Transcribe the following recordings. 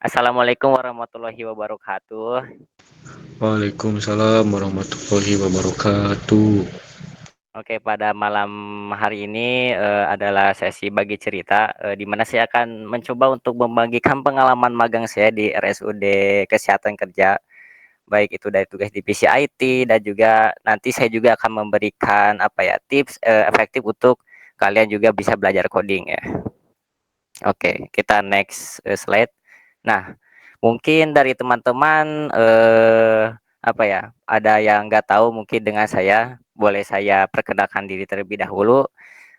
Assalamualaikum warahmatullahi wabarakatuh. Waalaikumsalam warahmatullahi wabarakatuh. Oke, pada malam hari ini adalah sesi bagi cerita, di mana saya akan mencoba untuk membagikan pengalaman magang saya di RSUD Kesehatan Kerja, baik itu dari tugas divisi IT dan juga nanti saya juga akan memberikan apa ya tips efektif untuk kalian juga bisa belajar coding ya. Oke, kita next slide. Nah, mungkin dari teman-teman apa ya, ada yang nggak tahu mungkin dengan saya, boleh saya perkenalkan diri terlebih dahulu.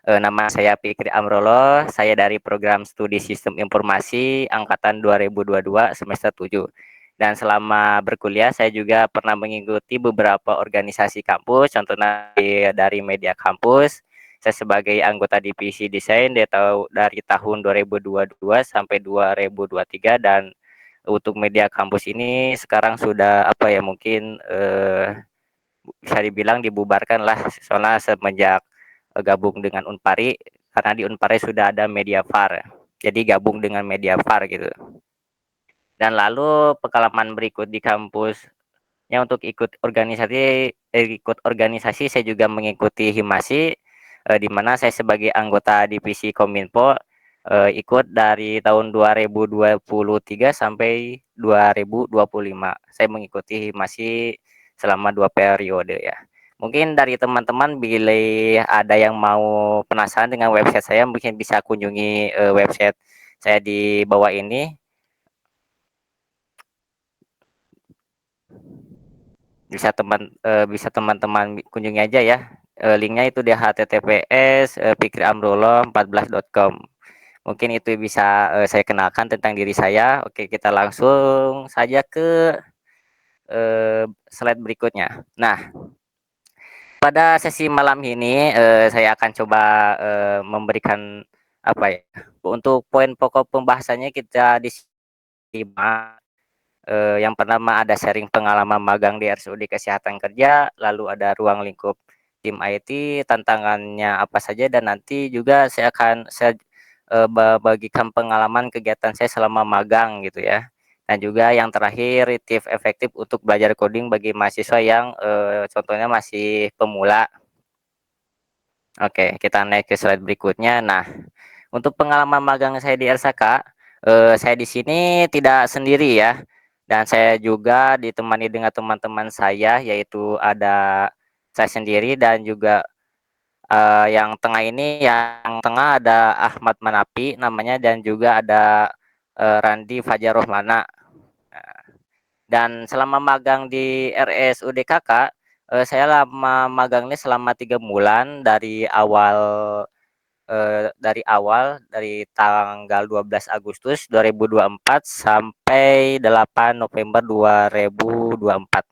Nama saya Fikri Amrullah, saya dari program studi Sistem Informasi angkatan 2022 semester 7. Dan selama berkuliah saya juga pernah mengikuti beberapa organisasi kampus, contohnya dari media kampus. Saya sebagai anggota divisi desain dari tahun 2022 sampai 2023 dan untuk media kampus ini sekarang sudah apa ya mungkin bisa dibilang dibubarkan lah soalnya semenjak gabung dengan Unpari karena di Unpari sudah ada Mediafar. Jadi gabung dengan Mediafar gitu. Dan lalu pengalaman berikut di kampusnya untuk ikut organisasi saya juga mengikuti Himasi di mana saya sebagai anggota divisi Kominfo ikut dari tahun 2023 sampai 2025. Saya mengikuti Himasi selama 2 periode ya. Mungkin dari teman-teman bila ada yang mau penasaran dengan website saya mungkin bisa kunjungi website saya di bawah ini. Bisa teman-teman kunjungi aja ya. Linknya itu di https fikriamrullah14.com. Mungkin itu bisa saya kenalkan tentang diri saya. Oke, kita langsung saja ke slide berikutnya. Nah, pada sesi malam ini saya akan coba memberikan apa ya? Untuk poin pokok pembahasannya kita disimak. Yang pertama ada sharing pengalaman magang di RSUD Kesehatan Kerja, lalu ada ruang lingkup tim IT, tantangannya apa saja, dan nanti juga saya bagikan pengalaman kegiatan saya selama magang gitu ya. Dan juga yang terakhir tips efektif untuk belajar coding bagi mahasiswa yang contohnya masih pemula. Oke, kita naik ke slide berikutnya. Nah, untuk pengalaman magang saya di RSAK, saya di sini tidak sendiri ya, dan saya juga ditemani dengan teman-teman saya, yaitu ada saya sendiri dan juga yang tengah ini, yang tengah ada Ahmad Manapi namanya dan juga ada Randi Fajar Rohmana. Nah, dan selama magang di RSUD KK, saya lama magangnya selama 3 bulan dari tanggal 12 Agustus 2024 sampai 8 November 2024.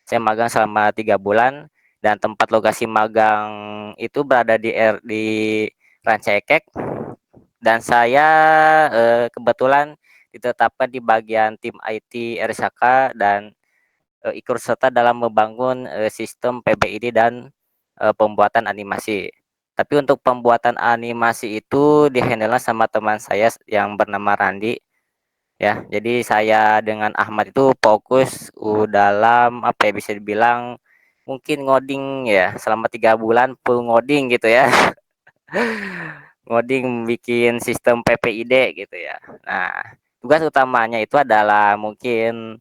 Saya magang selama 3 bulan dan tempat lokasi magang itu berada di Ranca Ekek dan saya kebetulan ditetapkan di bagian tim IT RSAK dan ikut serta dalam membangun sistem PBID dan pembuatan animasi. Tapi untuk pembuatan animasi itu dihandle sama teman saya yang bernama Randi ya. Jadi saya dengan Ahmad itu fokus dalam apa ya bisa dibilang mungkin ngoding ya selama 3 bulan full ngoding gitu ya. Ngoding bikin sistem PPID gitu ya. Nah, tugas utamanya itu adalah mungkin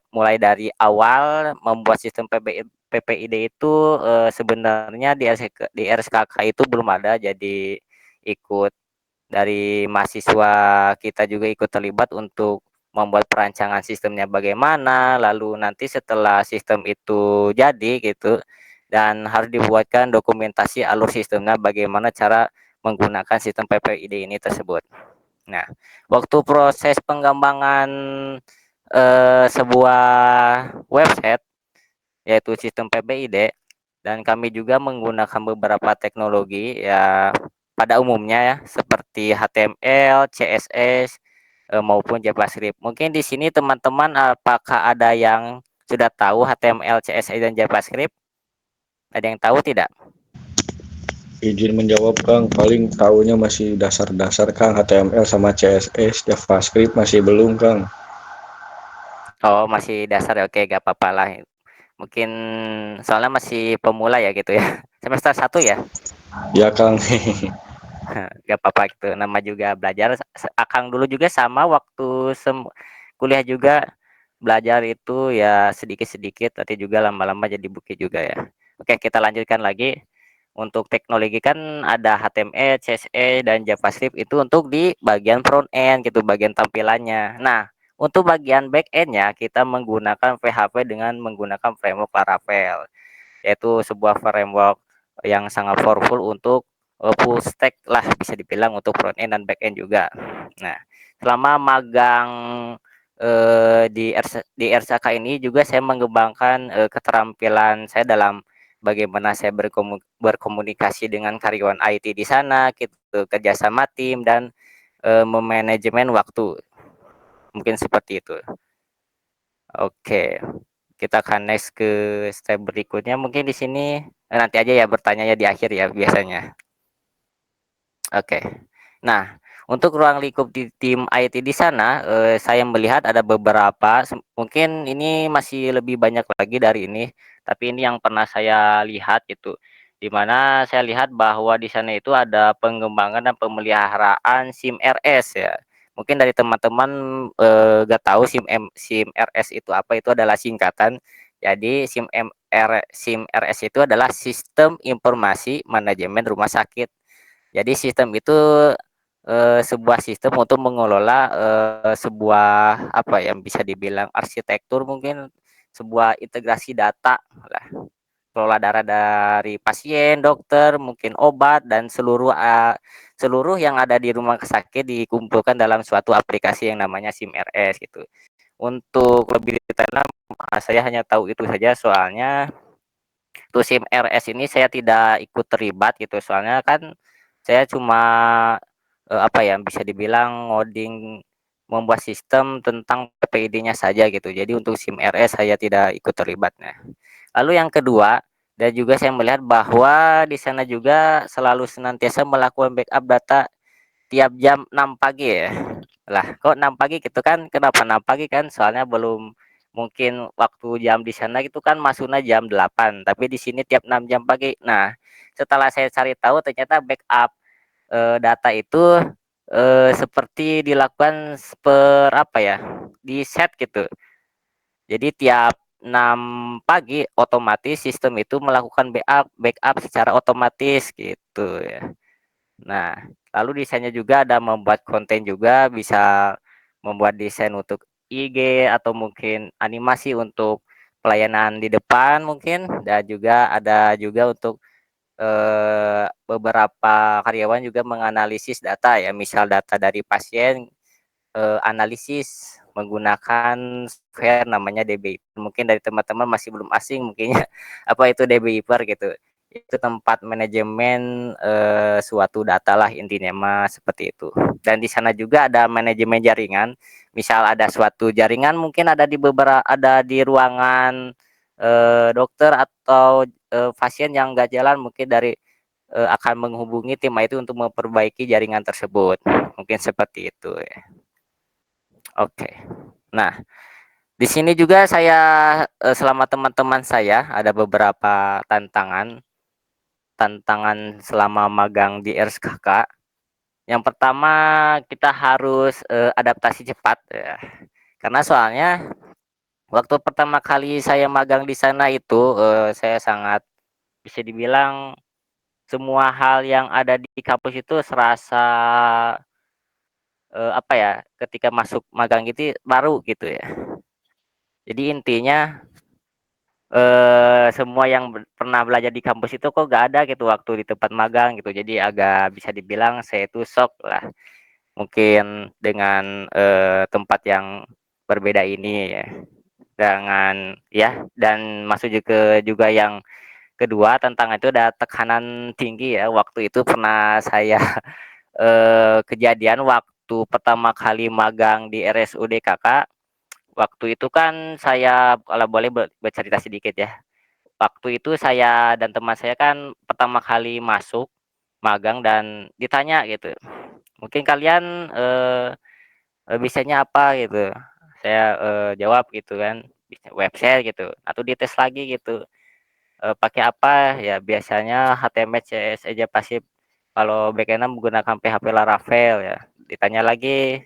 mulai dari awal membuat sistem PPID itu sebenarnya di RSKK itu belum ada, jadi ikut dari mahasiswa kita juga ikut terlibat untuk membuat perancangan sistemnya bagaimana, lalu nanti setelah sistem itu jadi gitu dan harus dibuatkan dokumentasi alur sistemnya bagaimana cara menggunakan sistem PPID ini tersebut. Nah, waktu proses pengembangan sebuah website yaitu sistem PPID dan kami juga menggunakan beberapa teknologi ya pada umumnya ya seperti HTML, CSS maupun JavaScript. Mungkin di sini teman-teman apakah ada yang sudah tahu HTML, CSS dan JavaScript? Ada yang tahu tidak? Izin menjawab Kang, paling tahunya masih dasar-dasar Kang, HTML sama CSS, JavaScript masih belum Kang. Oh, masih dasar ya, oke, gak apa-apa lah. Mungkin soalnya masih pemula ya gitu ya. Semester 1 ya? Ya Kang. Gak apa-apa gitu. Nama juga belajar. Akang dulu juga sama waktu kuliah juga belajar itu ya sedikit-sedikit, nanti juga lama-lama jadi bukit juga ya. Oke, kita lanjutkan lagi. Untuk teknologi kan ada HTML, CSS, dan JavaScript itu untuk di bagian front end gitu, bagian tampilannya. Nah, untuk bagian back end-nya kita menggunakan PHP dengan menggunakan framework Laravel, yaitu sebuah framework yang sangat powerful untuk full stack lah bisa dibilang untuk front end dan back end juga. Nah, selama magang di RSAK ini juga saya mengembangkan keterampilan saya dalam bagaimana saya berkomunikasi dengan karyawan IT di sana, gitu, kerjasama tim dan memanajemen waktu. Mungkin seperti itu. Oke, kita akan next ke step berikutnya. Mungkin di sini nanti aja ya bertanya ya di akhir ya biasanya. Oke. Nah, untuk ruang lingkup di tim IT di sana, saya melihat ada beberapa, mungkin ini masih lebih banyak lagi dari ini, tapi ini yang pernah saya lihat gitu. Di mana saya lihat bahwa di sana itu ada pengembangan dan pemeliharaan SIM RS ya. Mungkin dari teman-teman nggak tahu SIM RS itu apa, itu adalah singkatan. Jadi SIM RS itu adalah Sistem Informasi Manajemen Rumah Sakit. Jadi sistem itu sebuah sistem untuk mengelola sebuah apa yang bisa dibilang arsitektur mungkin sebuah integrasi data lah, kelola darah dari pasien, dokter, mungkin obat dan seluruh yang ada di rumah sakit dikumpulkan dalam suatu aplikasi yang namanya SIM RS gitu. Untuk lebih detailnya saya hanya tahu itu saja soalnya untuk SIM RS ini saya tidak ikut terlibat gitu, soalnya kan saya cuma, apa ya, bisa dibilang ngoding, membuat sistem tentang PPID-nya saja gitu. Jadi untuk SIM RS saya tidak ikut terlibat. Nah, lalu yang kedua, dan juga saya melihat bahwa di sana juga selalu senantiasa melakukan backup data tiap jam 6 pagi ya. Lah, kok 6 pagi gitu kan, kenapa 6 pagi kan, soalnya belum mungkin waktu jam di sana itu kan masuknya jam 8, tapi di sini tiap 6 jam pagi. Nah, setelah saya cari tahu ternyata backup, data itu, seperti dilakukan per apa ya, di-set gitu. Jadi tiap 6 pagi otomatis sistem itu melakukan backup backup secara otomatis gitu ya. Nah, lalu desainnya juga ada membuat konten juga, bisa membuat desain untuk IG atau mungkin animasi untuk pelayanan di depan mungkin, dan juga ada juga untuk beberapa karyawan juga menganalisis data ya, misal data dari pasien, analisis menggunakan software namanya DBI. Mungkin dari teman-teman masih belum asing mungkinnya apa itu DBI gitu. Itu tempat manajemen, suatu data lah intinya mah seperti itu. Dan di sana juga ada manajemen jaringan, misal ada suatu jaringan mungkin ada di ruangan, dokter atau, pasien yang nggak jalan mungkin akan menghubungi tim IT untuk memperbaiki jaringan tersebut, mungkin seperti itu ya. Oke. Nah, di sini juga saya, selama teman-teman saya ada beberapa tantangan tantangan selama magang di RSKK. Yang pertama kita harus, adaptasi cepat ya, karena soalnya waktu pertama kali saya magang di sana itu, saya sangat bisa dibilang semua hal yang ada di kampus itu serasa, apa ya, ketika masuk magang itu baru gitu ya. Jadi intinya, semua yang pernah belajar di kampus itu kok gak ada gitu waktu di tempat magang gitu. Jadi agak bisa dibilang saya itu shock lah, mungkin dengan, tempat yang berbeda ini ya. Dan masuk juga yang kedua tantangan itu ada tekanan tinggi ya. Waktu itu pernah saya, kejadian waktu pertama kali magang di RSUD Kakak. Waktu itu kan saya kalau boleh bercerita sedikit ya. Waktu itu saya dan teman saya kan pertama kali masuk. magang dan ditanya gitu, "Mungkin kalian, bisanya apa?" Gitu. Saya, jawab gitu kan, website gitu, atau dites lagi gitu, "Pakai apa?" Ya biasanya HTML, CSS, JavaScript, kalau backend menggunakan PHP Laravel ya. Ditanya lagi,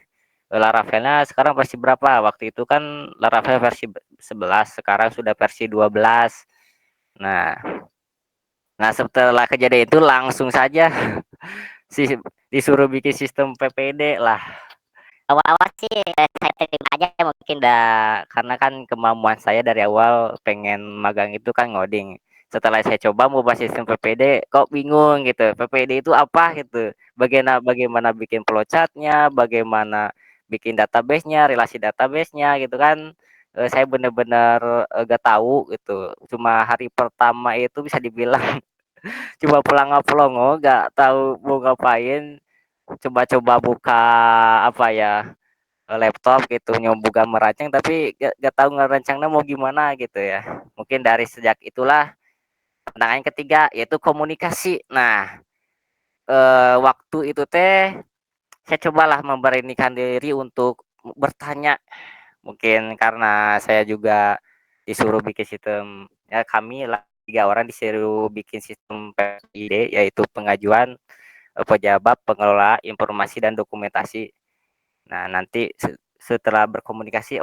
Laravelnya sekarang versi berapa? Waktu itu kan Laravel versi 11, sekarang sudah versi 12. Nah nah setelah kejadian itu langsung saja si disuruh bikin sistem PPD lah. Awal-awal sih, saya terima aja mungkin karena kan kemampuan saya dari awal pengen magang itu kan ngoding. Setelah saya coba mau bahas sistem PPD, kok bingung gitu, PPD itu apa gitu, bagaimana bikin flowchart-nya, bagaimana bikin database-nya, relasi database-nya gitu kan, saya bener-bener, nggak tahu gitu. Cuma hari pertama itu bisa dibilang cuma pelongo-pelongo, nggak tahu mau ngapain, coba-coba buka apa ya, laptop gitu nyoba gambar rancang tapi gak tahu ngerancangnya mau gimana gitu ya. Mungkin dari sejak itulah tantangan ketiga yaitu komunikasi. Nah, waktu itu teh saya cobalah memberanikan diri untuk bertanya. Mungkin karena saya juga disuruh bikin sistem, ya kami lah 3 orang disuruh bikin sistem PID yaitu pengajuan, pejabat, pengelola informasi dan dokumentasi. Nah, nanti setelah berkomunikasi,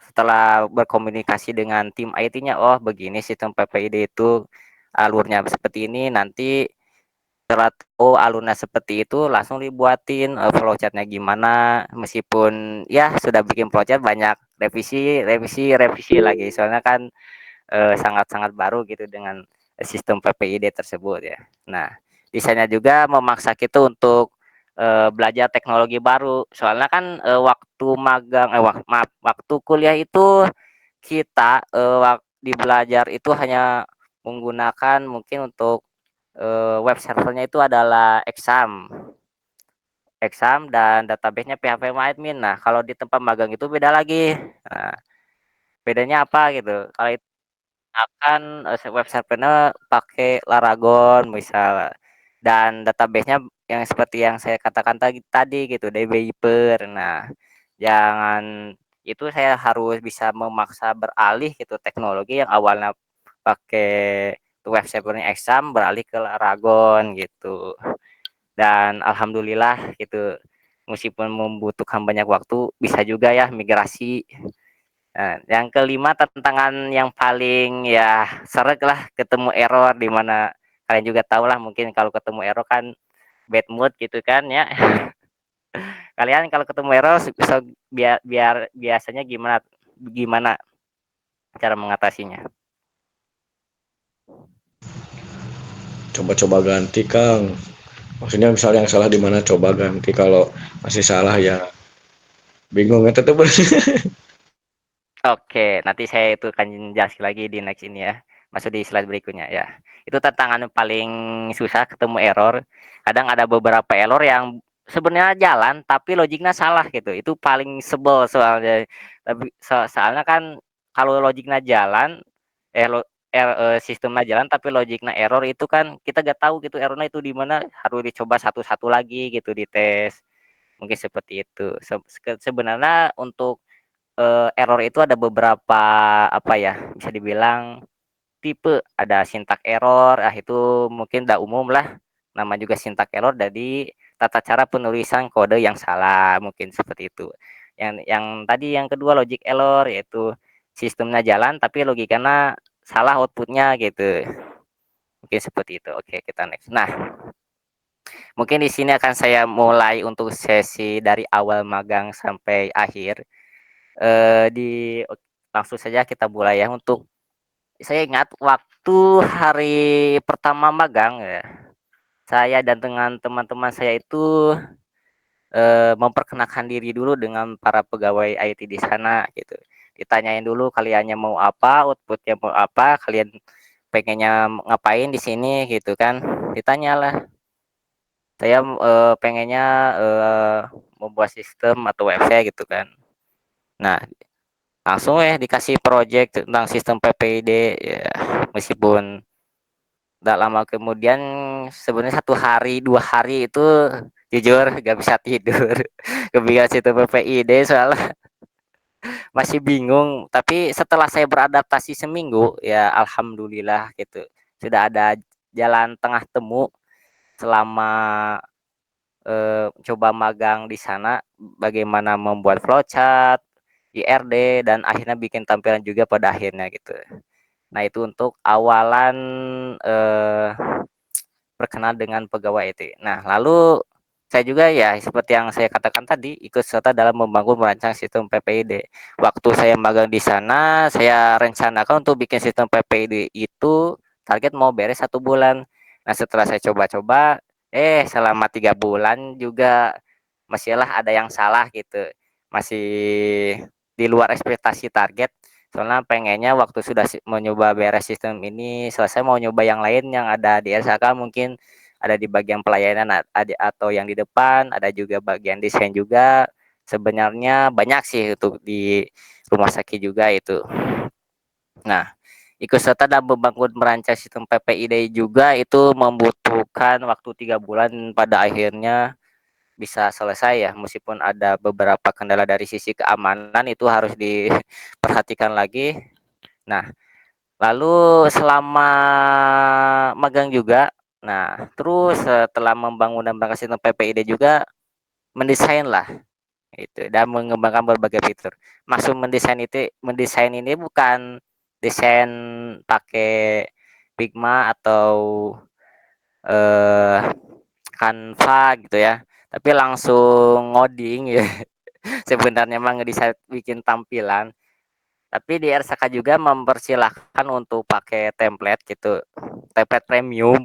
setelah berkomunikasi dengan tim IT-nya, oh begini sistem PPID itu alurnya seperti ini, nanti setelah tahu alurnya seperti itu langsung dibuatin flowchart-nya gimana, meskipun ya sudah bikin flowchart banyak revisi, revisi, revisi lagi. Soalnya kan sangat-sangat baru gitu dengan sistem PPID tersebut ya. Nah, desainnya juga memaksa kita untuk belajar teknologi baru. Soalnya kan waktu magang, maaf, waktu kuliah itu kita di belajar itu hanya menggunakan mungkin untuk web servernya itu adalah Exam, Exam dan databasenya PHP MyAdmin. Nah, kalau di tempat magang itu beda lagi. Nah, bedanya apa gitu? Kalau akan, web servernya pakai Laragon misal, dan database-nya yang seperti yang saya katakan tadi gitu, DB-hyper. Nah, jangan itu saya harus bisa memaksa beralih gitu, teknologi yang awalnya pakai web servernya Exam beralih ke Laragon gitu. Dan alhamdulillah gitu, meskipun membutuhkan banyak waktu, bisa juga ya migrasi. Nah, yang kelima tantangan yang paling ya seret lah ketemu error di mana kalian juga tahu lah mungkin kalau ketemu error kan bad mood gitu kan ya. Kalian kalau ketemu error biasanya gimana gimana cara mengatasinya? Coba-coba ganti Kang, maksudnya misalnya yang salah di mana coba ganti, kalau masih salah ya bingung ya tetep. Oke, nanti saya itu akan jelaskan lagi di next ini ya. Masuk di slide berikutnya ya. Itu tantangan yang paling susah ketemu error. Kadang ada beberapa error yang sebenarnya jalan tapi logiknya salah gitu. Itu paling sebel soalnya. Tapi soalnya kan kalau logiknya jalan, sistemnya jalan tapi logiknya error itu kan kita gak tahu gitu errornya itu di mana, harus dicoba satu-satu lagi gitu dites. Mungkin seperti itu. Sebenarnya untuk error itu ada beberapa apa ya, bisa dibilang tipe, ada sintak error, itu mungkin udah umum lah, nama juga sintak error dari tata cara penulisan kode yang salah, mungkin seperti itu. Yang tadi yang kedua logic error, yaitu sistemnya jalan tapi logikanya salah outputnya gitu, mungkin seperti itu. Oke, kita next. Nah, mungkin di sini akan saya mulai untuk sesi dari awal magang sampai akhir. Di langsung saja kita mulai ya untuk saya ingat waktu hari pertama magang ya, saya dan dengan teman-teman saya itu, memperkenalkan diri dulu dengan para pegawai IT di sana gitu. Ditanyain dulu kaliannya mau apa, output-nya mau apa, kalian pengennya ngapain di sini gitu kan. Ditanyalah, saya, pengennya, membuat sistem atau website gitu kan. Nah, langsung dikasih project tentang sistem PPID ya, meskipun nggak lama kemudian sebenarnya 1 hari 2 hari itu jujur nggak bisa tidur ketika sistem PPID soalnya masih bingung, tapi setelah saya beradaptasi seminggu, ya alhamdulillah gitu, sudah ada jalan tengah temu selama, coba magang di sana, bagaimana membuat flowchart, IRD, dan akhirnya bikin tampilan juga pada akhirnya gitu. Nah itu untuk awalan, eee, berkenaan dengan pegawai IT. Nah lalu saya juga ya seperti yang saya katakan tadi, ikut serta dalam membangun merancang sistem PPID. Waktu saya magang di sana, saya rencanakan untuk bikin sistem PPID itu target mau beres 1 bulan. Nah setelah saya coba-coba, selama 3 bulan juga masihlah ada yang salah gitu. Masih di luar ekspektasi target. Soalnya pengennya waktu sudah mau nyoba beres sistem ini selesai mau nyoba yang lain yang ada di SHK mungkin ada di bagian pelayanan atau yang di depan, ada juga bagian desain juga. Sebenarnya banyak sih untuk di rumah sakit juga itu. Nah, ikut serta dalam membangun merancang sistem PPID juga itu membutuhkan waktu 3 bulan pada akhirnya bisa selesai ya meskipun ada beberapa kendala dari sisi keamanan itu harus diperhatikan lagi. Nah, lalu selama magang juga, nah terus setelah membangun dan merancang sistem PPID juga mendesain lah itu dan mengembangkan berbagai fitur. Maksud mendesain ini bukan desain pakai Figma atau eh, Canva gitu ya, tapi langsung ngoding ya. Sebenarnya mah ngedesain bikin tampilan, tapi di RSK juga mempersilahkan untuk pakai template gitu, template premium.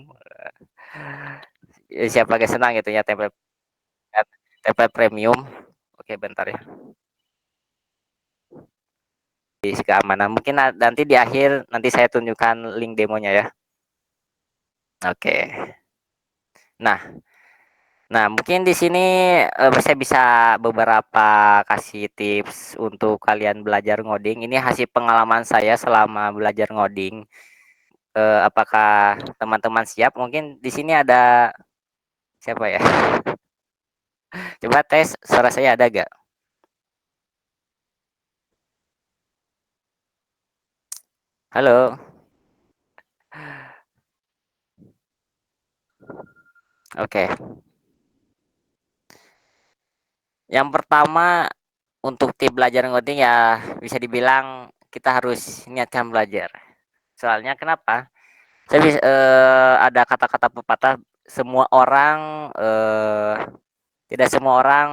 Siapa yang senang gitu ya template template premium. Oke, bentar ya. Di keamanan mungkin nanti di akhir nanti saya tunjukkan link demonya ya. Oke. Nah, mungkin di sini saya bisa beberapa kasih tips untuk kalian belajar ngoding. Ini hasil pengalaman saya selama belajar ngoding. Apakah teman-teman siap? Mungkin di sini ada siapa ya? Coba tes suara saya ada gak? Halo. Oke. Yang pertama untuk tips belajar ngoding ya bisa dibilang kita harus niatkan belajar. Soalnya kenapa? Ada kata-kata pepatah semua orang tidak semua orang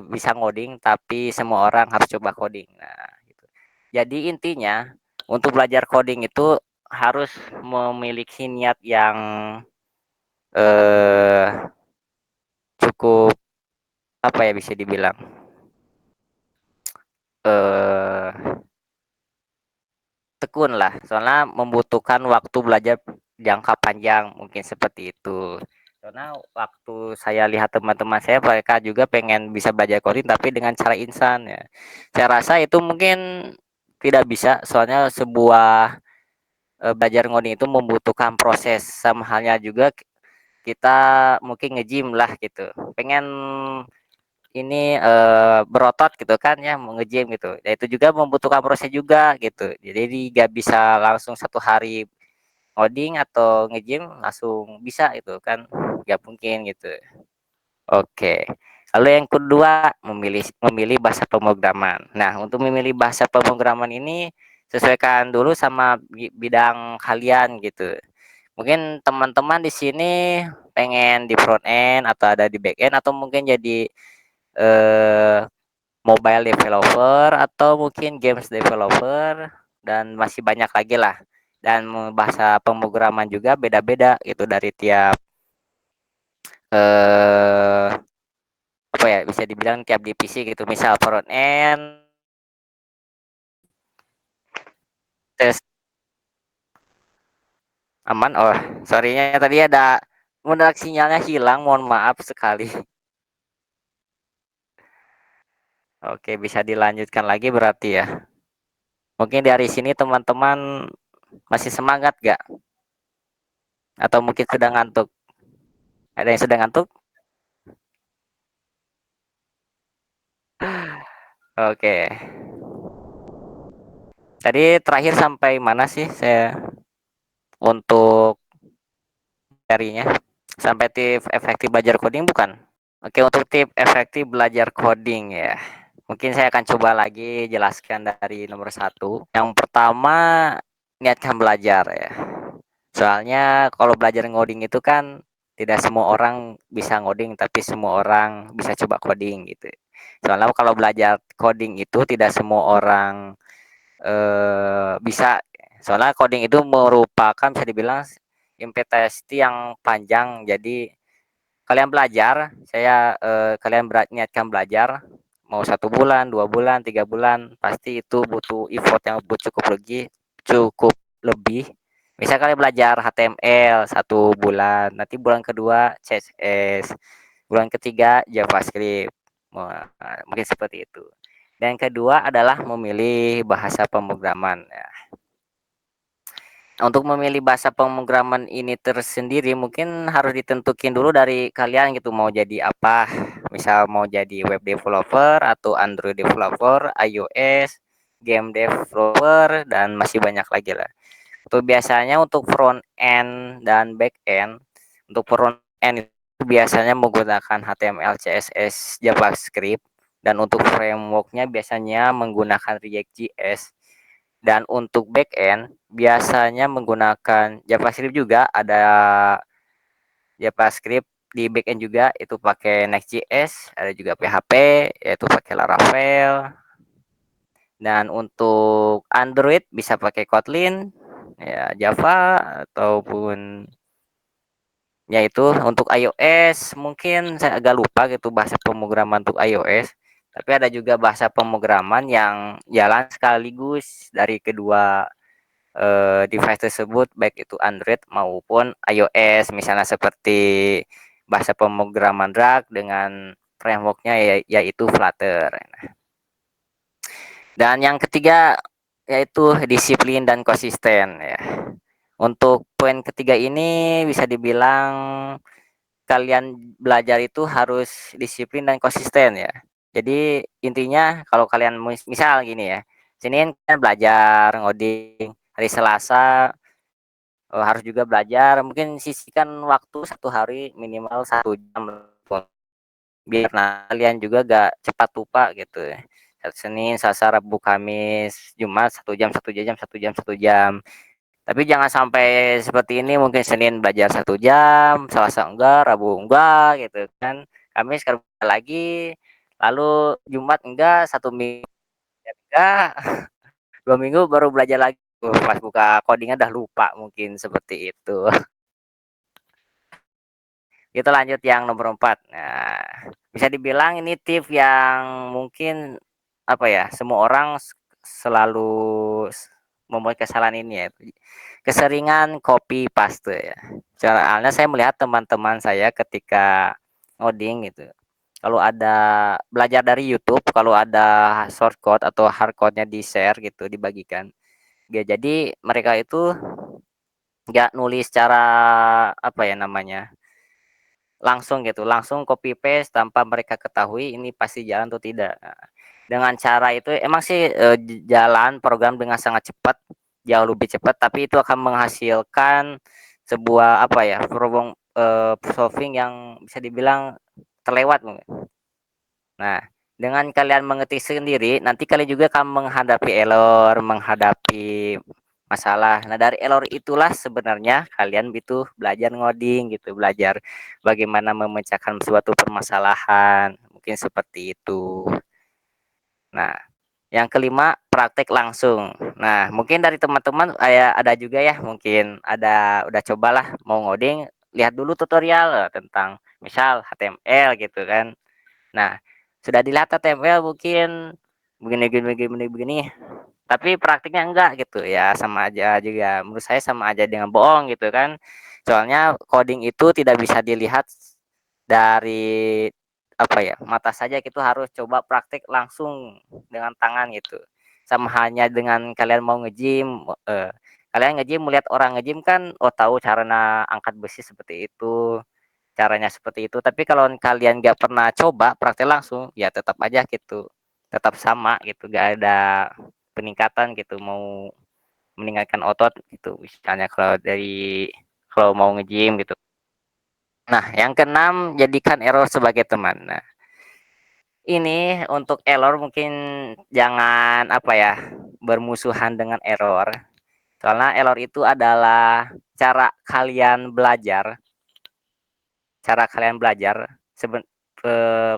bisa ngoding tapi semua orang harus coba coding. Nah, gitu. Jadi intinya untuk belajar coding itu harus memiliki niat yang eh, cukup apa ya bisa dibilang eh tekun lah. Soalnya membutuhkan waktu belajar jangka panjang mungkin seperti itu. Karena waktu saya lihat teman-teman saya mereka juga pengen bisa belajar coding tapi dengan cara instan ya. Saya rasa itu mungkin tidak bisa soalnya sebuah belajar ngoding itu membutuhkan proses sama halnya juga kita mungkin nge-gym lah gitu. Pengen ini berotot gitu kan ya mau nge-gym gitu. Ya itu juga membutuhkan proses juga gitu. Jadi nggak bisa langsung 1 hari ngoding atau nge-gym langsung bisa itu kan nggak mungkin gitu. Oke. Lalu yang kedua memilih memilih bahasa pemrograman. Nah untuk memilih bahasa pemrograman ini sesuaikan dulu sama bidang kalian gitu. Mungkin teman-teman di sini pengen di front end atau ada di back end atau mungkin jadi eh, mobile developer atau mungkin games developer dan masih banyak lagi lah. Dan bahasa pemrograman juga beda-beda gitu dari tiap eh apa ya bisa dibilang tiap divisi gitu. Misal front end tes aman. Oh, sorrynya tadi ada mendadak sinyalnya hilang. Mohon maaf sekali. Oke, bisa dilanjutkan lagi berarti ya. Mungkin dari sini teman-teman masih semangat gak? Atau mungkin sedang ngantuk? Ada yang sedang ngantuk? Oke. Tadi terakhir sampai mana sih saya untuk materinya? Sampai tips efektif belajar coding bukan? Oke, untuk tips efektif belajar coding ya. Mungkin saya akan coba lagi jelaskan dari nomor satu. Yang pertama, niatkan belajar ya. Soalnya kalau belajar ngoding itu kan tidak semua orang bisa ngoding, tapi semua orang bisa coba coding gitu. Soalnya kalau belajar coding itu tidak semua orang bisa. Soalnya coding itu merupakan bisa dibilang implementasi yang panjang. Jadi kalian belajar, kalian niatkan belajar, mau 1 bulan, 2 bulan, 3 bulan, pasti itu butuh effort yang cukup lebih. Misal kalian belajar HTML 1 bulan, nanti bulan kedua CSS, bulan ketiga JavaScript. Mungkin seperti itu. Dan kedua adalah memilih bahasa pemrograman. Ya, untuk memilih bahasa pemrograman ini tersendiri mungkin harus ditentukin dulu dari kalian gitu mau jadi apa. Misal mau jadi web developer atau Android developer, iOS, game developer dan masih banyak lagi lah. Itu biasanya untuk front end dan back end. Untuk front end itu biasanya menggunakan HTML, CSS, JavaScript, dan untuk frameworknya biasanya menggunakan React.js. Dan untuk back end biasanya menggunakan JavaScript juga, ada JavaScript di back end juga itu pakai Next.js, ada juga PHP yaitu pakai Laravel. Dan untuk Android bisa pakai Kotlin, ya Java ataupun ya itu. Untuk iOS mungkin saya agak lupa gitu bahasa pemrograman untuk iOS. Tapi ada juga bahasa pemrograman yang jalan sekaligus dari kedua device tersebut, baik itu Android maupun iOS, misalnya seperti bahasa pemrograman Dart dengan frameworknya yaitu Flutter. Dan yang ketiga yaitu disiplin dan konsisten ya. Untuk poin ketiga ini bisa dibilang kalian belajar itu harus disiplin dan konsisten ya. Jadi intinya kalau kalian misal gini ya, Senin kan belajar ngoding, hari Selasa harus juga belajar, mungkin sisihkan waktu 1 hari minimal 1 jam biar kalian juga gak cepat lupa gitu ya. Senin, Selasa, Rabu, Kamis, Jumat 1 jam, 1 jam, 1 jam, 1 jam. Tapi jangan sampai seperti ini, mungkin Senin belajar 1 jam, Selasa enggak, Rabu enggak gitu kan. Kamis kerja lagi, lalu Jumat enggak, 1 minggu enggak, 2 minggu baru belajar lagi. Pas buka codingnya udah lupa mungkin seperti itu. Kita lanjut yang nomor 4. Nah, bisa dibilang ini tips yang mungkin apa ya, semua orang selalu membuat kesalahan ini ya. Keseringan copy paste ya. Soalnya saya melihat teman-teman saya ketika ngoding gitu. Kalau ada belajar dari YouTube, kalau ada shortcut atau hardcode-nya di-share gitu, dibagikan. Ya, jadi mereka itu nggak nulis secara apa ya namanya, langsung gitu, langsung copy paste tanpa mereka ketahui ini pasti jalan atau tidak. Nah, dengan cara itu emang sih jalan program dengan sangat cepat, jauh lebih cepat, tapi itu akan menghasilkan sebuah apa ya, problem solving yang bisa dibilang terlewat mungkin. Nah, dengan kalian mengetik sendiri, nanti kalian juga akan menghadapi error, menghadapi masalah. Nah, dari error itulah sebenarnya kalian itu belajar ngoding gitu, belajar bagaimana memecahkan suatu permasalahan, mungkin seperti itu. Nah, yang kelima, praktek langsung. Nah, mungkin dari teman-teman ada juga ya, mungkin udah cobalah mau ngoding, lihat dulu tutorial tentang misal HTML gitu kan. Nah, sudah dilihat HTML mungkin begini begini begini begini, tapi praktiknya enggak gitu ya, sama aja juga. Menurut saya sama aja dengan bohong gitu kan. Soalnya coding itu tidak bisa dilihat dari apa ya, mata saja, gitu harus coba praktik langsung dengan tangan gitu. Sama hanya dengan kalian mau nge-gym Kalian nge-gym melihat orang nge-gym kan, oh tahu caranya angkat besi seperti itu, caranya seperti itu. Tapi kalau kalian nggak pernah coba praktek langsung, ya tetap aja gitu, tetap sama gitu, nggak ada peningkatan gitu. Mau meningkatkan otot gitu, misalnya kalau mau nge-gym gitu. Nah, yang keenam, jadikan error sebagai teman. Nah, ini untuk error mungkin jangan apa ya, bermusuhan dengan error. Soalnya error itu adalah cara kalian belajar.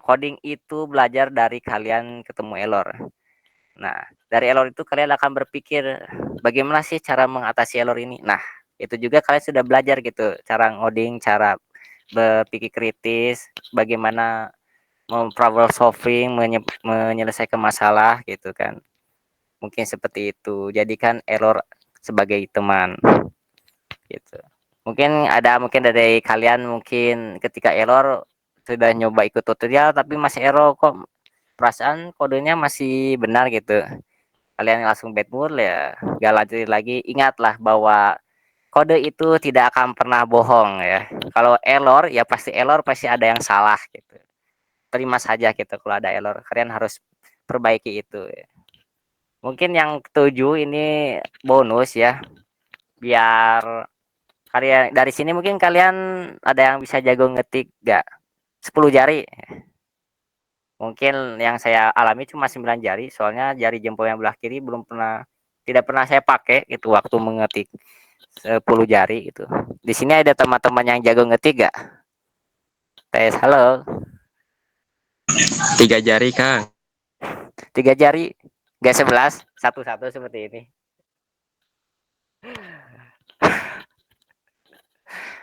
Coding itu belajar dari kalian ketemu error. Nah, dari error itu kalian akan berpikir bagaimana sih cara mengatasi error ini. Nah, itu juga kalian sudah belajar gitu, cara ngoding, cara berpikir kritis, bagaimana problem solving, menyelesaikan masalah gitu kan. Mungkin seperti itu. Jadikan error sebagai teman gitu. Mungkin dari kalian mungkin ketika error sudah nyoba ikut tutorial tapi masih error, kok perasaan kodenya masih benar gitu. Kalian langsung bad mood ya, gak lanjutin lagi. Ingatlah bahwa kode itu tidak akan pernah bohong ya. Kalau error pasti ada yang salah gitu. Terima saja gitu kalau ada error. Kalian harus perbaiki itu ya. Mungkin yang ketujuh ini bonus ya. Biar kalian dari sini mungkin kalian ada yang bisa jago ngetik gak? 10 jari. Mungkin yang saya alami cuma 9 jari, soalnya jari jempol yang belah kiri tidak pernah saya pakai itu waktu mengetik 10 jari itu. Di sini ada teman-teman yang jago ngetik gak? Tes, halo. 3 jari, Kang. 3 jari, gak 11, satu-satu seperti ini.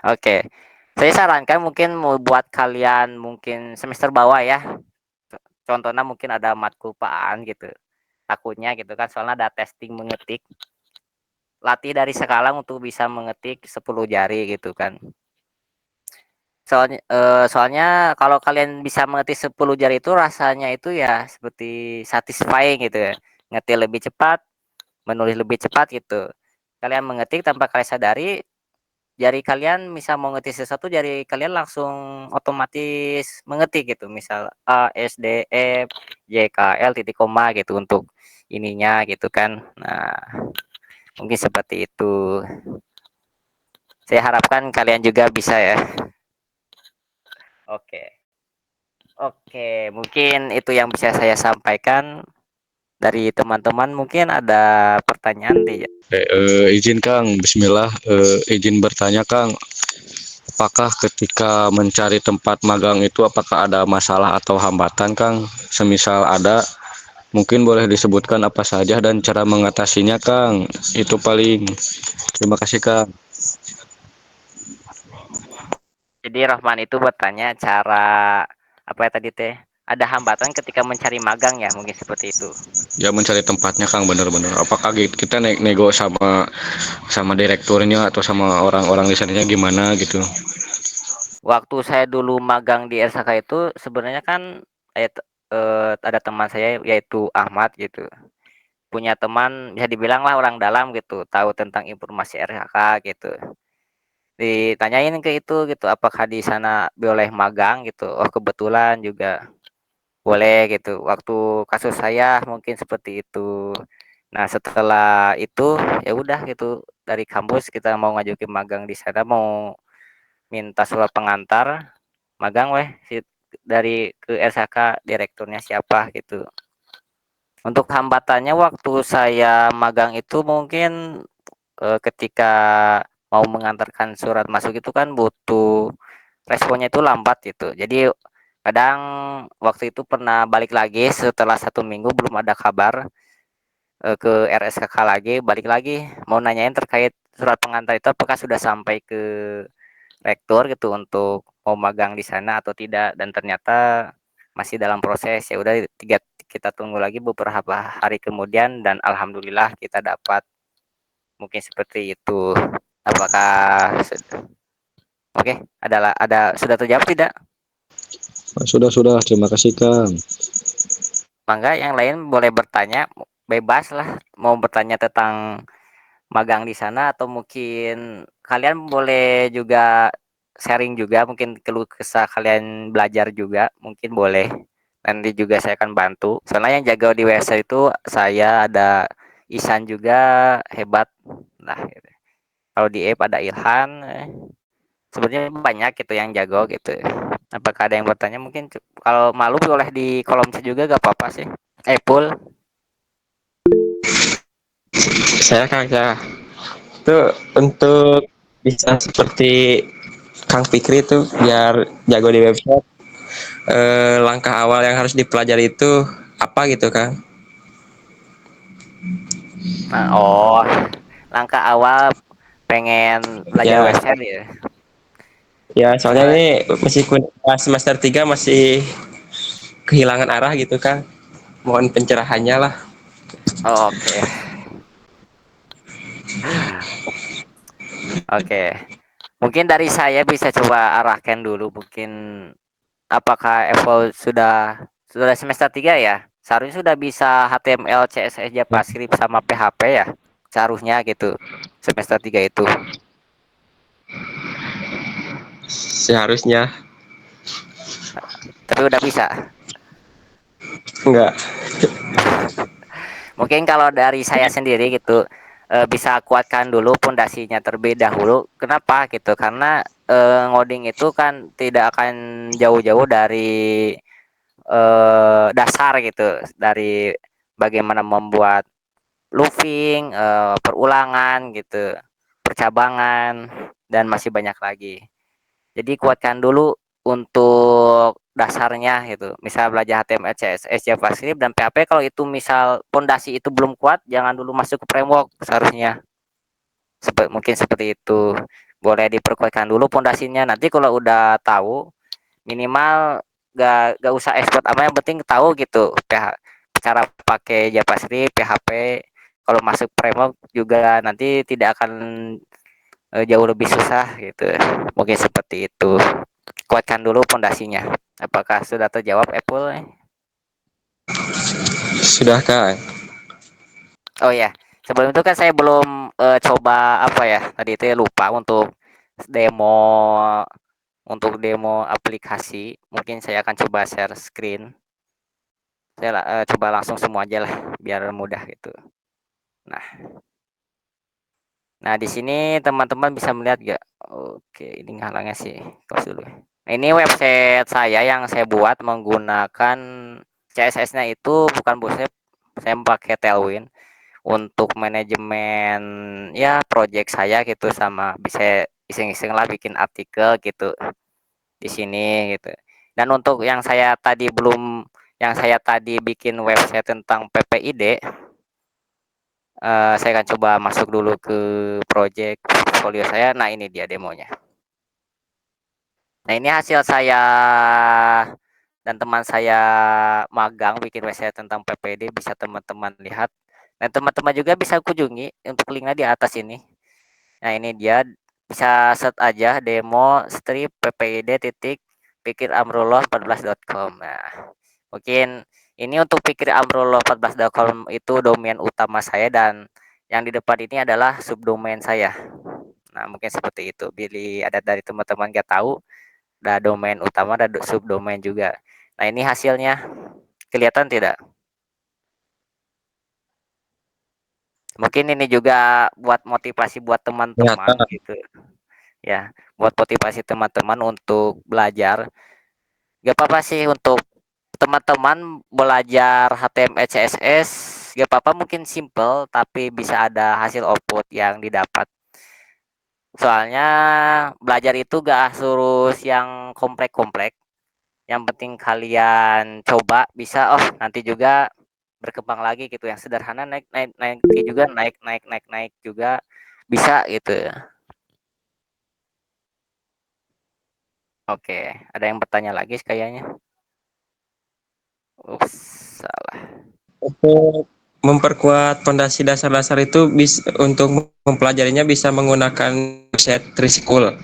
Oke. Saya sarankan mungkin mau buat kalian mungkin semester bawah ya. Contohnya mungkin ada matkul paan gitu. Takutnya gitu kan, soalnya ada testing mengetik. Latih dari sekarang untuk bisa mengetik 10 jari gitu kan. Soalnya kalau kalian bisa mengetik 10 jari itu rasanya itu ya seperti satisfying gitu ya. Ngetik lebih cepat, menulis lebih cepat gitu. Kalian mengetik tanpa kalian sadari, jari kalian misal mau ngetik sesuatu, jari kalian langsung otomatis mengetik gitu. Misal A, S, D, F, J, K, L, titik koma gitu untuk ininya gitu kan. Nah, mungkin seperti itu. Saya harapkan kalian juga bisa ya. Oke. Oke, mungkin itu yang bisa saya sampaikan dari teman-teman. Mungkin ada pertanyaan deh ya. Izin Kang, Bismillah, izin bertanya Kang, apakah ketika mencari tempat magang itu apakah ada masalah atau hambatan Kang? Semisal ada, mungkin boleh disebutkan apa saja dan cara mengatasinya Kang. Itu paling. Terima kasih Kang. Jadi Rahman itu bertanya cara apa ya tadi teh? Ada hambatan ketika mencari magang ya, mungkin seperti itu. Ya mencari tempatnya Kang bener-bener. Apakah kita nego sama sama direkturnya atau sama orang-orang di sananya gimana gitu? Waktu saya dulu magang di RSK itu sebenarnya kan ada teman saya yaitu Ahmad gitu. Punya teman bisa dibilang lah orang dalam gitu, tahu tentang informasi RSK gitu. Ditanyain ke itu gitu, apakah di sana boleh magang gitu. Oh, kebetulan juga boleh gitu. Waktu kasus saya mungkin seperti itu. Nah, setelah itu ya udah gitu, dari kampus kita mau ngajukin magang di sana, mau minta surat pengantar magang weh dari ke RSK, direkturnya siapa gitu. Untuk hambatannya waktu saya magang itu mungkin ketika mau mengantarkan surat masuk itu kan butuh responnya itu lambat gitu. Jadi kadang waktu itu pernah balik lagi setelah 1 minggu belum ada kabar, ke RSKK lagi, balik lagi mau nanyain terkait surat pengantar itu apakah sudah sampai ke rektor gitu untuk mau magang di sana atau tidak, dan ternyata masih dalam proses. Ya udah kita tunggu lagi beberapa hari kemudian dan alhamdulillah kita dapat. Mungkin seperti itu. Apakah oke, sudah terjawab tidak? Sudah, terima kasih Kang. Mangga yang lain boleh bertanya, bebas lah mau bertanya tentang magang di sana, atau mungkin kalian boleh juga sharing juga mungkin keluh kesah kalian belajar juga, mungkin boleh. Nanti juga saya akan bantu. Soalnya yang jaga di WSL itu saya, ada Ihsan juga hebat. Nah, gitu. Kalau di App ada Ilhan, sebenarnya banyak gitu yang jago gitu. Apakah ada yang bertanya? Mungkin kalau malu boleh di kolom chat juga, gak apa-apa sih. Pul. Saya itu untuk bisa seperti Kang Fikri itu biar jago di website, langkah awal yang harus dipelajari itu apa gitu Kang? Nah, oh, langkah awal pengen belajar Ya, website ya. ya soalnya Eh, ini meskipun semester 3 masih kehilangan arah gitu Kang. Mohon pencerahannya lah. oh, oke. Oke. Mungkin dari saya bisa coba arahkan dulu, mungkin apakah Apple sudah semester 3 ya? Seharusnya sudah bisa HTML, CSS, Ya, JavaScript sama PHP ya. Seharusnya gitu. Semester 3 itu. seharusnya Tapi udah bisa. enggak. Mungkin kalau dari saya sendiri gitu, bisa kuatkan dulu pondasinya terlebih dahulu. Kenapa gitu? Karena ngoding itu kan tidak akan jauh-jauh dari dasar gitu, dari bagaimana membuat looping, perulangan gitu, percabangan, dan masih banyak lagi. Jadi kuatkan dulu untuk dasarnya gitu. Misal belajar HTML, CSS, JavaScript, dan PHP. Kalau itu misal pondasi itu belum kuat, jangan dulu masuk ke framework seharusnya. Mungkin seperti itu. Boleh diperkuatkan dulu pondasinya. Nanti kalau udah tahu, minimal gak usah expert apa, yang penting tahu gitu. Cara pakai JavaScript, PHP. Kalau masuk framework juga nanti tidak akan jauh lebih susah gitu. Mungkin seperti itu. Kuatkan dulu pondasinya. Apakah sudah terjawab, Apple? Sudah Kang. Oh ya, sebelum itu kan saya belum coba apa ya. Tadi itu ya lupa demo demo aplikasi. Mungkin saya akan coba share screen. Saya coba langsung semua aja lah biar mudah gitu. Nah, nah di sini teman-teman bisa melihat gak? Oke, ini ngalangnya sih. Close dulu. Nah, ini website saya yang saya buat menggunakan CSS-nya itu bukan Bootstrap, saya pakai Tailwind untuk manajemen ya project saya gitu, sama bisa iseng-iseng lah bikin artikel gitu di sini gitu. Dan untuk yang saya tadi bikin website tentang PPID, saya akan coba masuk dulu ke project portfolio saya. Nah, ini dia demonya. Nah, ini hasil saya dan teman saya magang bikin website tentang PPD, bisa teman-teman lihat. Dan teman-teman juga bisa kunjungi untuk linknya di atas ini. Nah, ini dia, bisa set aja demo strip ppid titik pikiramrullah14.com. Nah, mungkin ini untuk pikiramrullah14.com itu domain utama saya, dan yang di depan ini adalah subdomain saya. Nah, mungkin seperti itu. Bila ada dari teman-teman nggak tahu, ada domain utama, ada subdomain juga. Nah, ini hasilnya. Kelihatan tidak? Mungkin ini juga buat motivasi buat teman-teman Ternyata gitu. Ya, buat motivasi teman-teman untuk belajar. Gak apa-apa sih untuk teman-teman belajar HTML, CSS. Gak apa-apa, mungkin simple tapi bisa ada hasil output yang didapat. Soalnya belajar itu gak harus yang komplek-komplek. Yang penting kalian coba, bisa nanti juga berkembang lagi gitu. Yang sederhana naik naik naik juga, naik naik naik naik juga bisa gitu. Oke, ada yang bertanya lagi kayaknya. Ups, salah. untuk memperkuat pondasi dasar-dasar itu untuk mempelajarinya bisa menggunakan website Trischool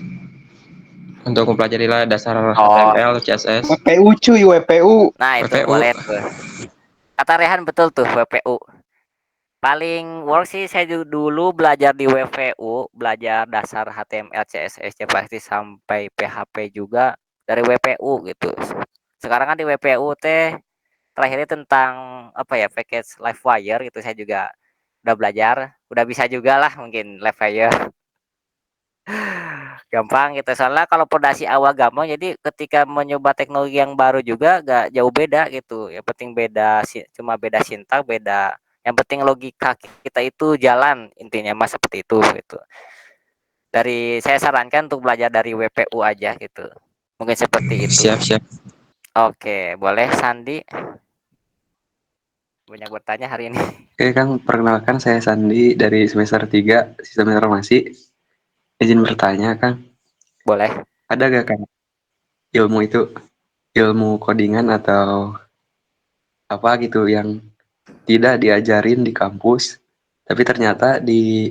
untuk mempelajari dasar Oh, HTML, CSS, WPU cuy, WPU. nah itu WPU. boleh tuh. Kata Rehan betul tuh, WPU. Paling work sih saya dulu belajar di WPU, belajar dasar HTML, CSS ya pasti sampai PHP juga dari WPU gitu. Sekarang kan di WPU teh terakhirnya tentang apa ya, package Livewire gitu saya juga udah belajar, udah bisa juga lah mungkin Livewire. Gampang gitu, soalnya kalau pondasi awal gampang, jadi ketika mencoba teknologi yang baru juga gak jauh beda gitu, yang penting beda cuma beda sintak, beda yang penting logika kita itu jalan, intinya Mas seperti itu gitu. Dari saya sarankan untuk belajar dari WPU aja gitu, mungkin seperti itu. Siap, siap. Oke, boleh Sandi, banyak bertanya hari ini. Oke Kang, perkenalkan saya Sandi dari semester 3 Sistem Informasi. Izin bertanya Kang, Boleh. ada gak Kang ilmu itu, ilmu codingan atau apa gitu yang tidak diajarin di kampus, tapi ternyata di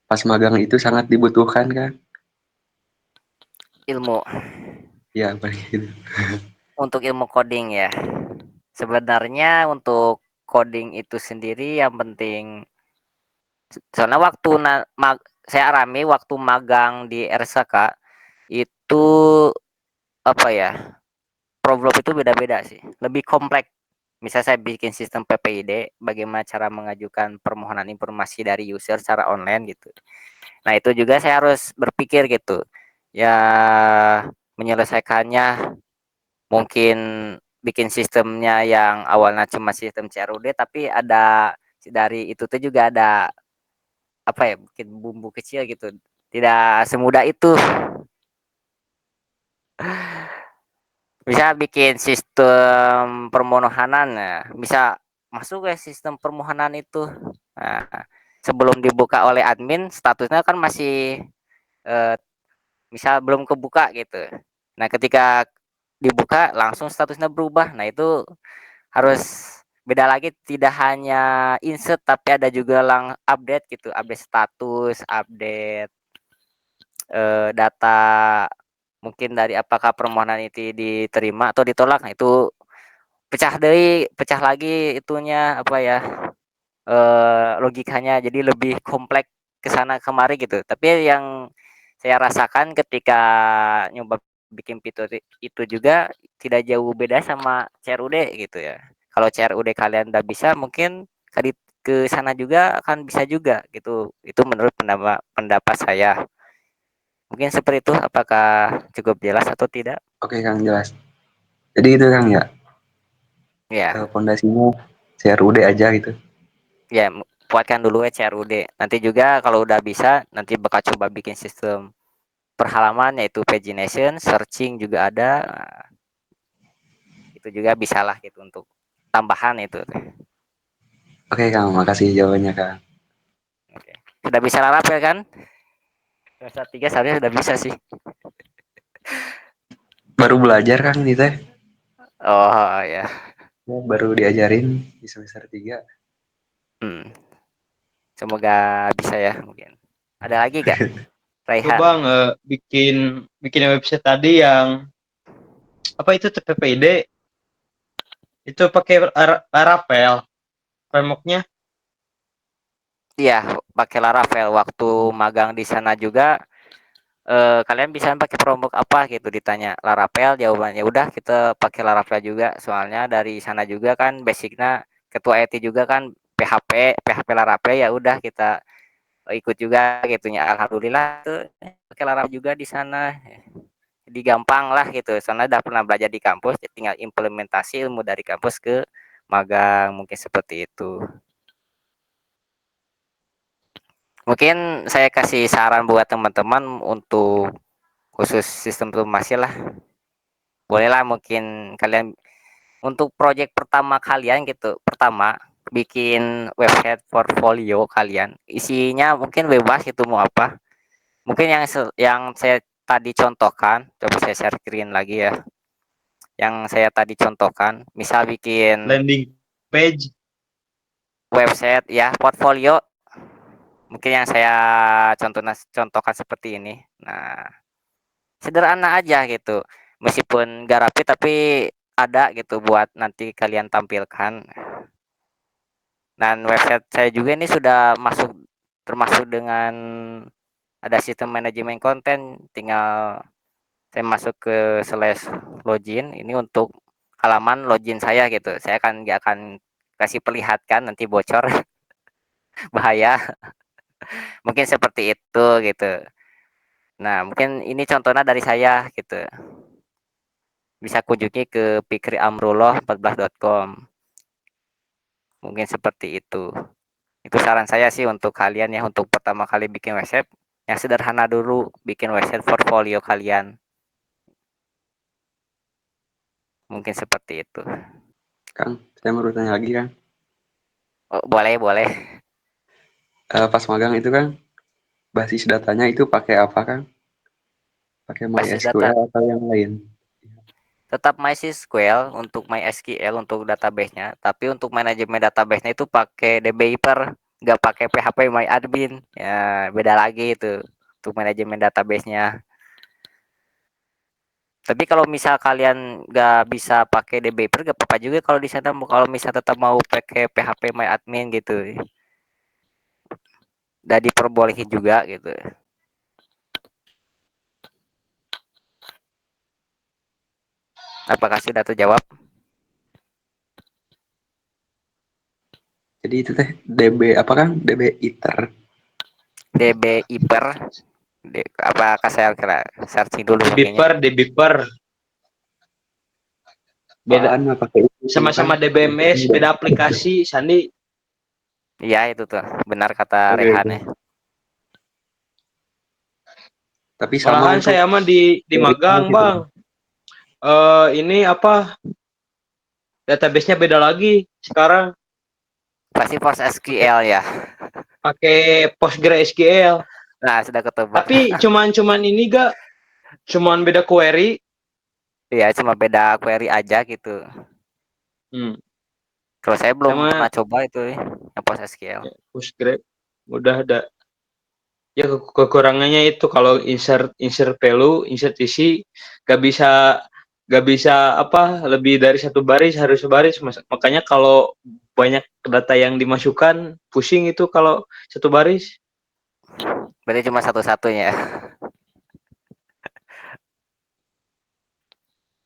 pas magang itu sangat dibutuhkan Kang? Ilmu Ya, paling gitu. untuk ilmu coding ya, sebenarnya untuk coding itu sendiri yang penting, soalnya waktu saya alami waktu magang di RSK itu apa ya, problem itu beda-beda sih, lebih kompleks. Misal saya bikin sistem PPID, bagaimana cara mengajukan permohonan informasi dari user secara online gitu. Nah itu juga saya harus berpikir gitu, ya menyelesaikannya mungkin bikin sistemnya yang awalnya cuma sistem CRUD, tapi ada dari itu tuh juga ada apa ya, bikin bumbu kecil gitu. Tidak semudah itu. Bisa bikin sistem permohonan, nah, bisa masuk ke sistem permohonan itu. Nah, sebelum dibuka oleh admin, statusnya kan masih eh, misal belum kebuka gitu. Nah, ketika dibuka langsung statusnya berubah. Nah, itu harus beda lagi, tidak hanya insert tapi ada juga update gitu, update status, update data mungkin dari apakah permohonan itu diterima atau ditolak. Nah, itu pecah lagi itunya apa ya, logikanya jadi lebih kompleks ke sana kemari gitu. Tapi yang saya rasakan ketika nyoba bikin fitur itu juga tidak jauh beda sama CRUD gitu ya. Kalau CRUD kalian udah bisa, mungkin ke sana juga akan bisa juga gitu. Itu menurut pendapat pendapat saya. Mungkin seperti itu, apakah cukup jelas atau tidak? Oke Kang, jelas. Jadi itu Kang ya, Ya, pondasinya CRUD aja gitu. ya buatkan dulu ya CRUD. Nanti juga kalau udah bisa, nanti bakal coba bikin sistem per halaman yaitu pagination, searching juga ada. Nah, itu juga bisalah gitu untuk tambahan itu. Oke Kang, makasih jawabannya Kang. Oke. Sudah bisa Laravel kan? Semester 3 seharusnya sudah bisa sih. Baru belajar Kang nih teh. Oh ya. Ya, baru diajarin di semester 3. Hmm. Semoga bisa ya mungkin. Ada lagi gak, Coba Raihan? bikin bikin website tadi yang apa itu TPPID itu pakai Laravel frameworknya. Iya, pakai Laravel. Waktu magang di sana juga kalian bisa pakai framework apa gitu, ditanya Laravel, jawabannya udah kita pakai Laravel juga, soalnya dari sana juga kan basicnya ketua IT juga kan PHP Laravel, ya udah kita ikut juga gitunya, alhamdulillah tuh pakai Laravel juga di sana, jadi gampang lah gitu, soalnya udah pernah belajar di kampus, tinggal implementasi ilmu dari kampus ke magang, mungkin seperti itu. Mungkin saya kasih saran buat teman-teman untuk khusus sistem informasi lah. Bolehlah mungkin kalian untuk project pertama kalian gitu, pertama bikin website portfolio kalian. Isinya mungkin bebas itu mau apa. Mungkin yang saya tadi contohkan, coba saya share screen lagi ya. Yang saya tadi contohkan, misal bikin Landing page. website ya, portfolio. Mungkin yang saya contohkan seperti ini. Nah, sederhana aja gitu. Meskipun gak rapi tapi ada gitu buat nanti kalian tampilkan. Dan website saya juga ini sudah termasuk dengan ada sistem manajemen konten, tinggal saya masuk ke slash login ini untuk halaman login saya gitu. Saya nggak akan kasih perlihatkan nanti bocor bahaya. Mungkin seperti itu gitu. Nah, mungkin ini contohnya dari saya gitu. Bisa kunjungi ke fikriamrullah14.com. Mungkin seperti itu. Itu saran saya sih untuk kalian ya, untuk pertama kali bikin website, yang sederhana dulu, bikin website portfolio kalian. Mungkin seperti itu. Kang, saya mau tanya lagi, Kang. Oh, boleh, boleh. Pas magang itu, Kang, basis datanya itu pakai apa, Kang? Pakai Basis data. MySQL atau yang lain? Tetap MySQL untuk MySQL untuk database-nya, tapi untuk manajemen database-nya itu pakai DBIPer, nggak pakai PHP MyAdmin. Ya, beda lagi itu untuk manajemen database-nya. Tapi kalau misal kalian nggak bisa pakai DBIPer, nggak apa-apa juga kalau di sana. Kalau misal tetap mau pakai PHP MyAdmin gitu, udah diperbolehin juga gitu. Apakah sudah terjawab? Jadi itu teh DB apa, Kang? DB ITER. DBIPer, apakah saya kira searching dulu mungkinnya. Debiper beda, Apaan mah pakai itu, sama-sama Kang? DBMS, beda aplikasi. Sandi, Iya itu tuh, benar kata Oh, Rehan ya. beda. Tapi sama malahan untuk saya mah di query-nya magang, gitu. Bang. Ini apa, database-nya beda lagi sekarang, Pasti PostgreSQL ya. pakai PostgreSQL. Nah, sudah ketebak. Tapi cuman ini gak, cuman beda query. Iya, cuma beda query aja gitu. Hmm. Kalau saya belum pernah Sama coba itu yang PostgreSQL. ya, Postgre udah ada. Ya kekurangannya itu kalau insert insert value, insert isi gak bisa gak bisa apa, lebih dari satu baris, harus sebaris. Makanya kalau banyak data yang dimasukkan pusing itu kalau satu baris. Berarti cuma satu-satunya.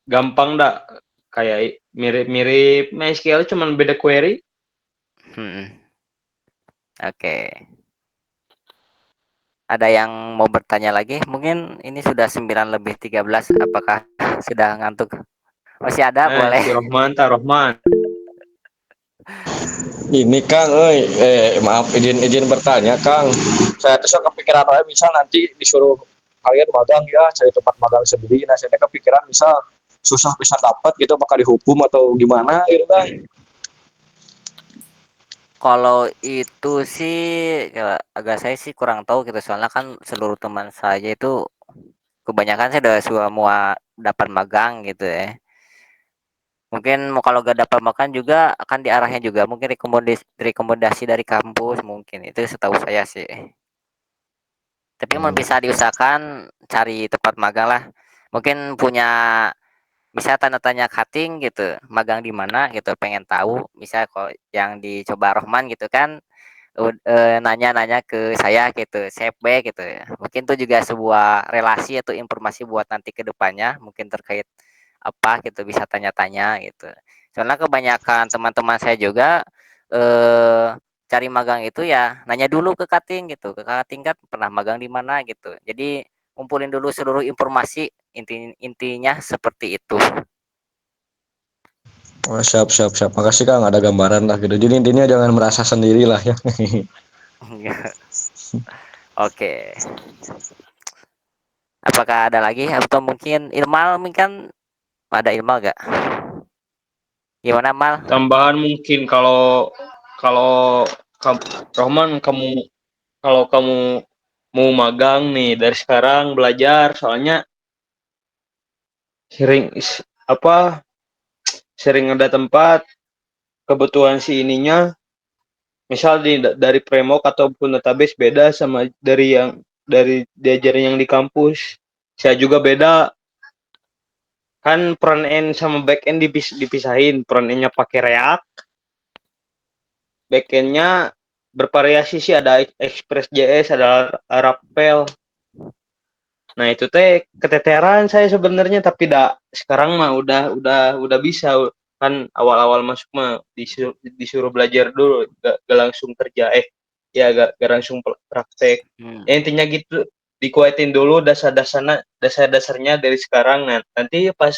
Gampang dah, kayak mirip-mirip MySQL cuman beda query. Hmm. Oke. Ada yang mau bertanya lagi? Mungkin ini sudah 9:13. Apakah sudah ngantuk? Masih ada, boleh. Si Rohman, Rohman. Ini Kang, maaf izin bertanya Kang. Saya tuh kepikiran misal nanti disuruh kalian magang ya, cari tempat magang sendiri. Nah, saya kepikiran misal susah bisa dapat gitu, apakah dihukum atau gimana gitu Kang. Kalau itu sih ya, agak saya sih kurang tahu gitu, soalnya kan seluruh teman saya itu kebanyakan saya udah semua dapat magang gitu ya. Mungkin kalau gak dapat makan juga akan diarahnya juga mungkin rekomendasi dari kampus, mungkin itu setahu saya sih. Tapi mau bisa diusahakan cari tempat magang lah. Mungkin punya, bisa tanya-tanya cutting gitu, magang di mana gitu, pengen tahu. Bisa kok yang dicoba Rohman gitu kan, nanya-nanya ke saya gitu, CFB gitu ya. Mungkin itu juga sebuah relasi atau informasi buat nanti ke depannya, mungkin terkait apa gitu, bisa tanya-tanya gitu. Soalnya kebanyakan teman-teman saya juga cari magang itu ya nanya dulu ke cutting gitu, ke kakak tingkat pernah magang di mana gitu. Jadi kumpulin dulu seluruh informasi, intinya seperti itu. Oh, siap siap siap. Makasih Kang, ada gambaran lah gitu. Jadi intinya jangan merasa sendiri lah ya. Oke. Apakah ada lagi atau mungkin Ilmal, mungkin ada Ilmal gak? Gimana Mal? Tambahan mungkin kalau kalau Rohman, kalau kamu mau magang nih dari sekarang belajar, soalnya sering apa, sering ada tempat kebutuhan si ininya, misal dari Premok ataupun database beda sama dari yang dari diajarin yang di kampus. Saya juga beda, kan front end sama back end dipisahin. Front endnya pakai React, backendnya bervariasi sih, ada Express.js, ada Laravel. Nah itu teh keteteran saya sebenarnya, tapi sekarang mah udah bisa kan. Awal-awal masuk mah disuruh belajar dulu, gak langsung kerja, ya gak langsung praktek. Hmm. Ya, intinya gitu, dikuatin dulu dasar-dasarnya dari sekarang. Nah, nanti pas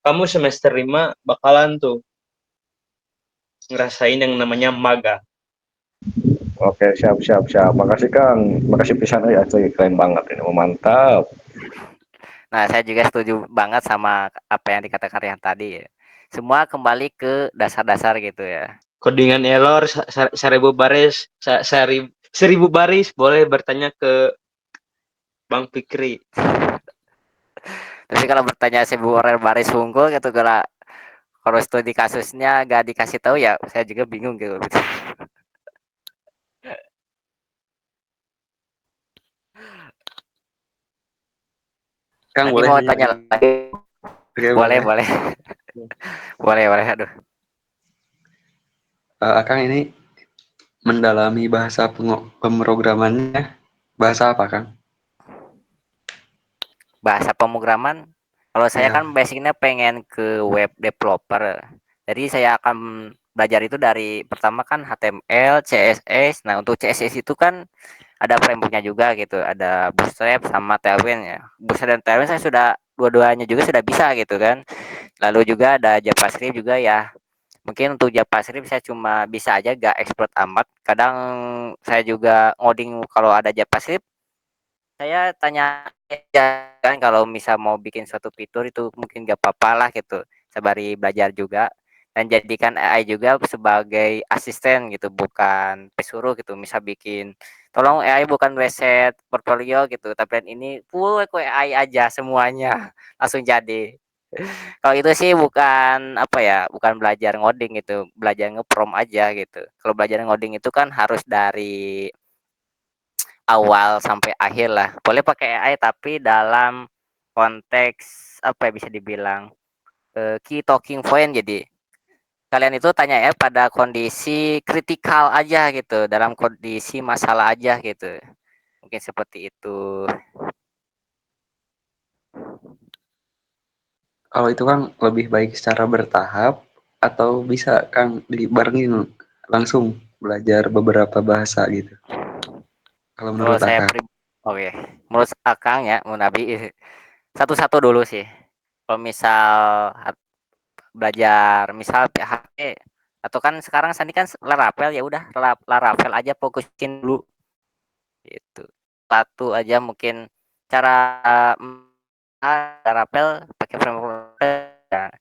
kamu semester 5 bakalan tuh ngerasain yang namanya magang. Oke, siap siap siap. Makasih Kang. Makasih pisan ya, cuy. Keren banget ini. Mantap. Nah, saya juga setuju banget sama apa yang dikatakan yang tadi ya. Semua kembali ke dasar-dasar gitu ya. Codingan error 1000 baris, 1000 baris, boleh bertanya ke Bang Fikri. Tapi kalau bertanya si Bu Orel baris unggul gitu, kalau studi kasusnya gak dikasih tahu ya, saya juga bingung gitu. Kang Nanti boleh mau nanya tanya lagi? lagi, Oke, boleh boleh. boleh boleh boleh. Aduh, Akang ini mendalami bahasa pemrogramannya, bahasa apa, Kang? bahasa pemrograman. Kalau saya Ya, kan basicnya pengen ke web developer. Jadi saya akan belajar itu dari pertama kan HTML, CSS. Nah, untuk CSS itu kan ada frameworknya juga gitu, ada Bootstrap sama Tailwind ya. Bootstrap dan Tailwind saya sudah dua-duanya juga sudah bisa gitu kan. Lalu juga ada JavaScript juga ya. Mungkin untuk JavaScript saya cuma bisa aja, gak expert amat. Kadang saya juga ngoding kalau ada JavaScript, saya tanya aja kan, kalau misal mau bikin suatu fitur itu mungkin gak apa-apa lah gitu. Sembari belajar juga dan jadikan AI juga sebagai asisten gitu, bukan pesuruh gitu. Misal bikin, tolong AI bukan reset portfolio gitu, tapi ini full ke AI aja semuanya langsung jadi. Kalau itu sih bukan apa ya, bukan belajar ngoding gitu, belajar ngeprom aja gitu. Kalau belajar ngoding itu kan harus dari awal sampai akhir lah. Boleh pakai AI tapi dalam konteks apa ya, bisa dibilang key talking point. Jadi kalian itu tanya ya pada kondisi kritikal aja gitu, dalam kondisi masalah aja gitu. Mungkin seperti itu. kalau itu Kang lebih baik secara bertahap atau bisa Kang dibarengin langsung belajar beberapa bahasa gitu. Kalau Kalau menurut saya Akang. oke, menurut Akang ya, Munabi, satu-satu dulu sih. Kalau misal belajar misal PHP, atau kan sekarang Sandi kan Laravel, ya udah Laravel aja fokusin dulu gitu. Satu aja mungkin cara Laravel pakai framework ya,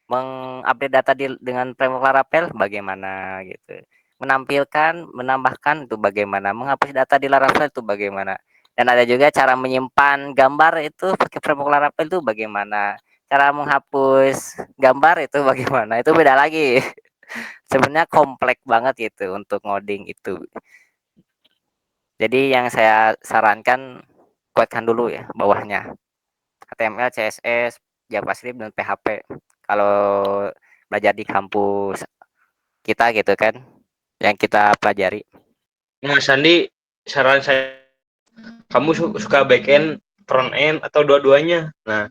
mengupdate data dengan framework Laravel bagaimana gitu. Menampilkan, menambahkan itu bagaimana, menghapus data di Laravel itu bagaimana. Dan ada juga cara menyimpan gambar itu pakai framework Laravel itu bagaimana. Cara menghapus gambar itu bagaimana. Itu beda lagi. Sebenarnya kompleks banget gitu untuk ngoding itu. Jadi yang saya sarankan, kuatkan dulu ya bawahnya. HTML, CSS, JavaScript, dan PHP. Kalau belajar di kampus kita gitu kan, yang kita pelajari. Nah, Sandi, saran saya, kamu suka back end, front end, atau dua-duanya? Nah,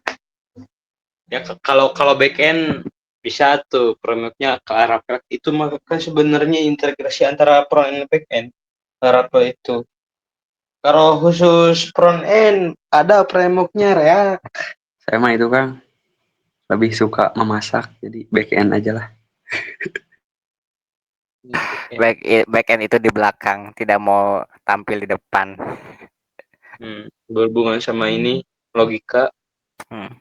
ya kalau kalau back end bisa tuh frameworknya ke Laravel. Itu maka sebenarnya integrasi antara front end dan back end Laravel itu. Kalau khusus front end ada frameworknya React. Saya mah itu Kang lebih suka memasak jadi back end aja lah. Back end itu di belakang, tidak mau tampil di depan. Berhubungan sama ini logika. Hmm.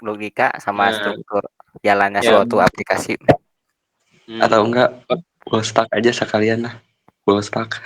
Logika sama Nah, struktur jalannya ya. suatu aplikasi. Atau enggak full stack aja sekalian lah. Full stack.